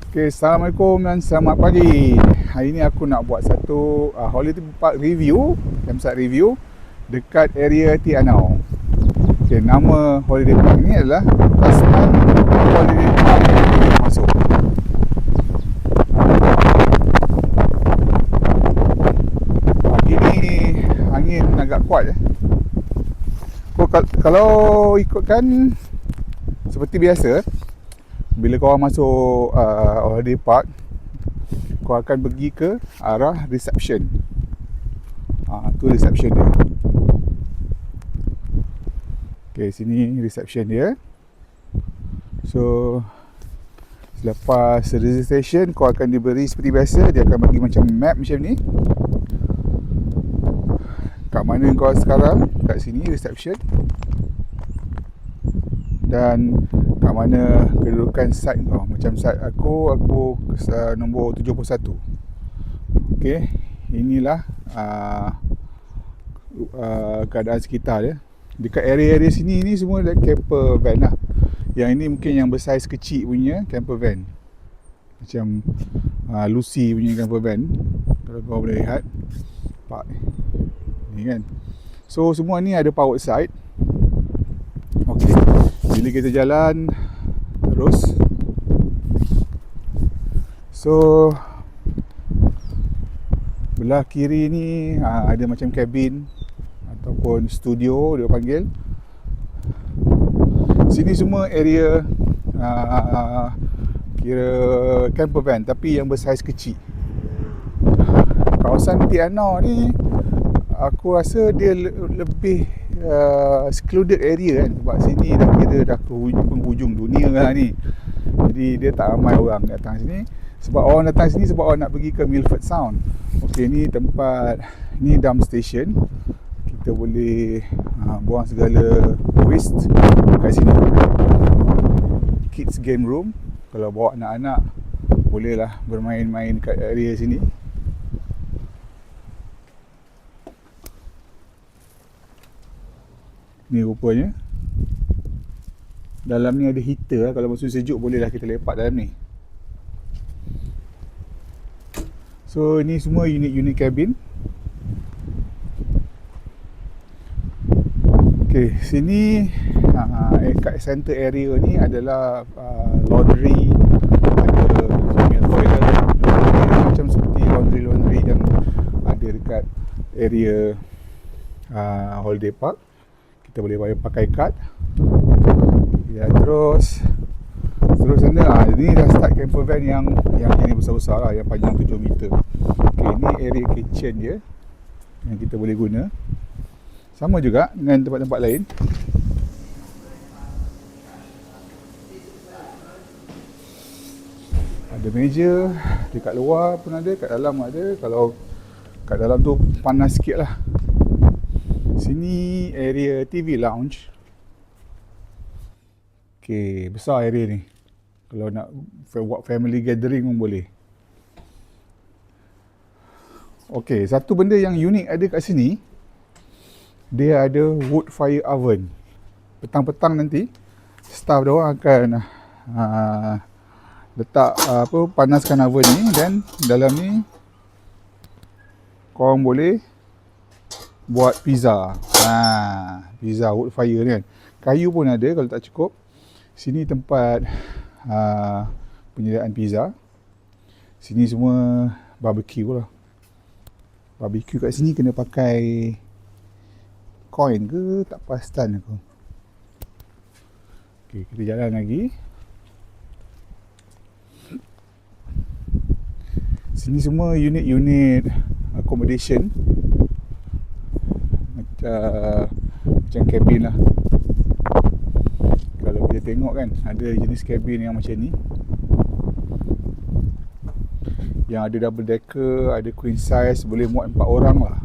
Okay, Assalamualaikum dan selamat pagi. Hari ni aku nak buat satu holiday park review, campsite review dekat area Tianau. Okay, nama holiday park ni adalah Tasman Holiday Park. Masuk. Pagi ni angin agak kuat. Kalau ikutkan seperti biasa, bila korang masuk holiday park, kau akan pergi ke arah reception. Tu reception dia. Okay, sini reception dia. So selepas registration, kau akan diberi seperti biasa. Dia akan bagi macam map macam ni. Kat mana kau sekarang? Kat sini reception. Dan kat mana kedudukan site kau. Macam site aku nombor 71. Okay, inilah keadaan sekitar dia. Dekat area-area sini ni semua ada camper van lah. Yang ini mungkin yang bersaiz kecil punya camper van, macam Lucy punya camper van. Kalau kau boleh lihat park ni kan. So semua ni ada powered side. Okay, bila kita jalan terus, so belah kiri ni ada macam cabin ataupun studio dia panggil. Sini semua area kira camper van tapi yang bersaiz kecil. Kawasan Tianau ni aku rasa dia lebih secluded area kan, sebab sini dah kira dah ke penghujung dunia lah ni. Jadi dia tak ramai orang datang sini. Sebab orang datang sini sebab orang nak pergi ke Milford Sound. Okey, ni tempat, ni dump station. Kita boleh buang segala waste kat sini. Kids game room. Kalau bawa anak-anak, bolehlah bermain-main kat area sini. Ni rupanya dalam ni ada heater lah. Kalau musim sejuk bolehlah kita lepak dalam ni. So ni semua unit-unit cabin. Okay, sini kat center area ni adalah laundry. Ada female toilet, macam seperti laundry yang ada dekat area holiday park. Kita boleh pakai kad. Ya, terus sana ni dah start camper van yang ini besar-besar lah, yang panjang 7 meter. Okay, ni area kitchen dia yang kita boleh guna. Sama juga dengan tempat-tempat lain. Ada meja dekat luar pun ada, kat dalam ada. Kalau kat dalam tu panas sikit lah. Sini area TV lounge. Okay, besar area ni. Kalau nak buat family gathering pun boleh. Okay, satu benda yang unik ada kat sini, dia ada wood fire oven. Petang-petang nanti staff dia orang akan letak panaskan oven ni, dan dalam ni korang boleh buat pizza. Pizza wood fire ni kan. Kayu pun ada kalau tak cukup. Sini tempat penyediaan pizza. Sini semua barbecue lah. Barbecue kat sini kena pakai coin ke tak pastan aku. Okay, kita jalan lagi. Sini semua unit-unit accommodation. Macam cabin lah. Kalau kita tengok kan, ada jenis cabin yang macam ni, yang ada double decker, ada queen size, boleh muat 4 orang lah.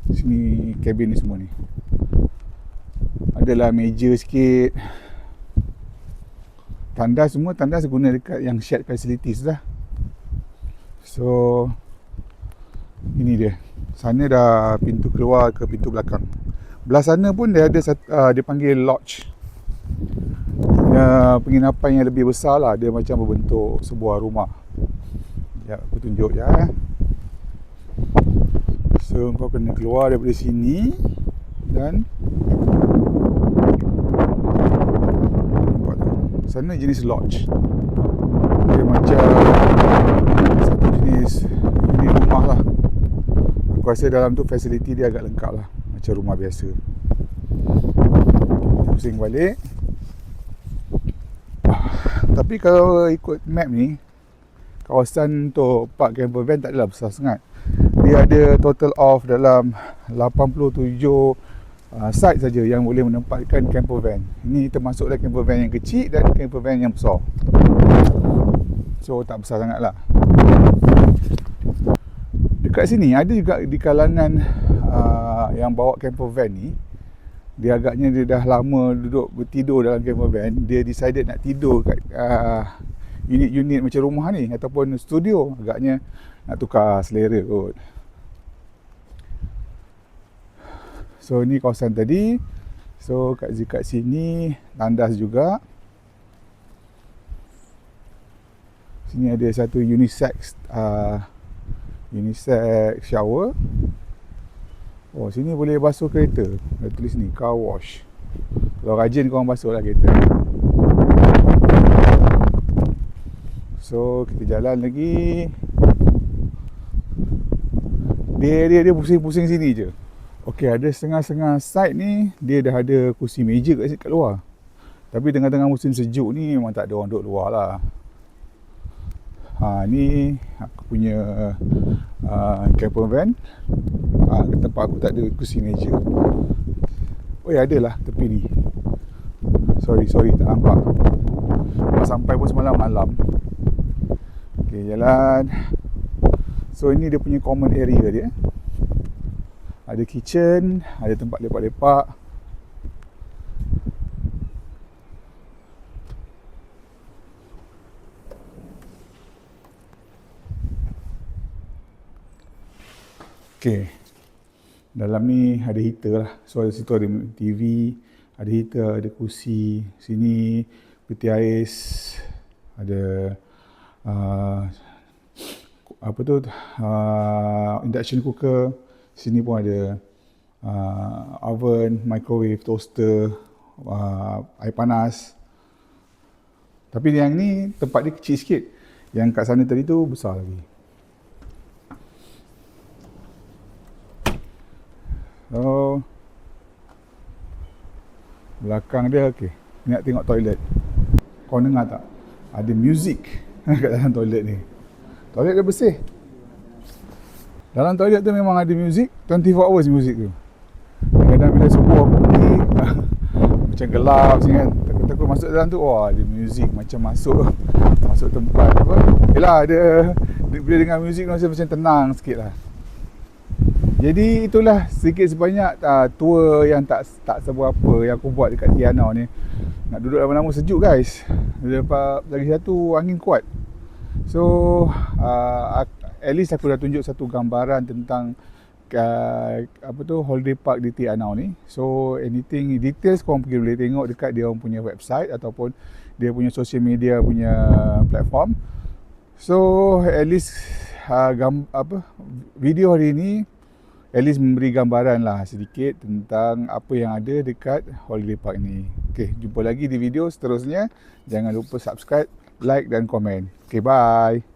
Sini cabin ni semua ni. Adalah meja sikit. Tandas guna dekat yang shared facilities lah. So ini dia. Sana dah pintu keluar ke pintu belakang. Belah sana pun dia ada dia panggil lodge. penginapan yang lebih besar lah. Dia macam berbentuk sebuah rumah. Ya, aku tunjuk je. So kau kena keluar daripada sini dan nampak tu, sana jenis lodge. Dia macam satu jenis unit rumah lah. Aku rasa dalam tu fasiliti dia agak lengkap lah, macam rumah biasa. Pusing balik. Tapi kalau ikut map ni, kawasan untuk park camper van tak adalah besar sangat. Dia ada total of dalam 87 site saja yang boleh menempatkan camper van. Ini termasuklah camper van yang kecil dan camper van yang besar. So tak besar sangat lah. Dekat sini ada juga di kalangan yang bawa camper van ni, dia agaknya dia dah lama duduk bertidur dalam camper van. Dia decided nak tidur kat unit-unit macam rumah ni ataupun studio. Agaknya nak tukar selera kot. So ni kawasan tadi. So kat sini tandas juga. Sini ada satu unisex shower. Oh, sini boleh basuh kereta. Dia tulis ni, car wash. Kalau rajin korang basuh lah kereta. So, kita jalan lagi. Dia pusing-pusing sini je. Okey, ada setengah-setengah side ni, dia dah ada kursi meja kat luar. Tapi tengah-tengah musim sejuk ni, memang tak ada orang duduk luar lah. Ni aku punya camper van. Tempat aku tak ada kursi meja. Oh ya, adalah tepi ni. Sorry tak nampak. Sampai pun semalam malam. Okay, jalan. So ini dia punya common area dia. Ada kitchen, ada tempat lepak-lepak. Okay. Dalam ni ada heater lah. So ada situ ada TV, ada heater, ada kursi. Sini peti ais, ada induction cooker. Sini pun ada oven, microwave, toaster, air panas. Tapi yang ni tempat dia kecil sikit. Yang kat sana tadi tu besar lagi. So belakang dia okey. Nak tengok toilet. Kau dengar tak? Ada muzik kat dalam toilet ni. Toilet dia bersih. Dalam toilet tu memang ada muzik, 24 hours muzik tu. Kadang-kadang bila subuh aku pergi macam gelap sini kan. Takut-takut masuk dalam tu, wah ada muzik macam masuk tempat apa. Yalah ada bila dengar muzik macam tenang sikit lah. Jadi itulah sedikit sebanyak tour yang tak seberapa yang aku buat dekat Tianau ni. Nak duduk lama-lama sejuk guys. Lagi satu angin kuat. So at least aku dah tunjuk satu gambaran tentang holiday park di Tianau ni. So anything details korang boleh tengok dekat dia orang punya website ataupun dia punya social media punya platform. So at least video hari ni at least memberi gambaran lah sedikit tentang apa yang ada dekat holiday park ni. Okay, jumpa lagi di video seterusnya. Jangan lupa subscribe, like dan komen. Okay, bye.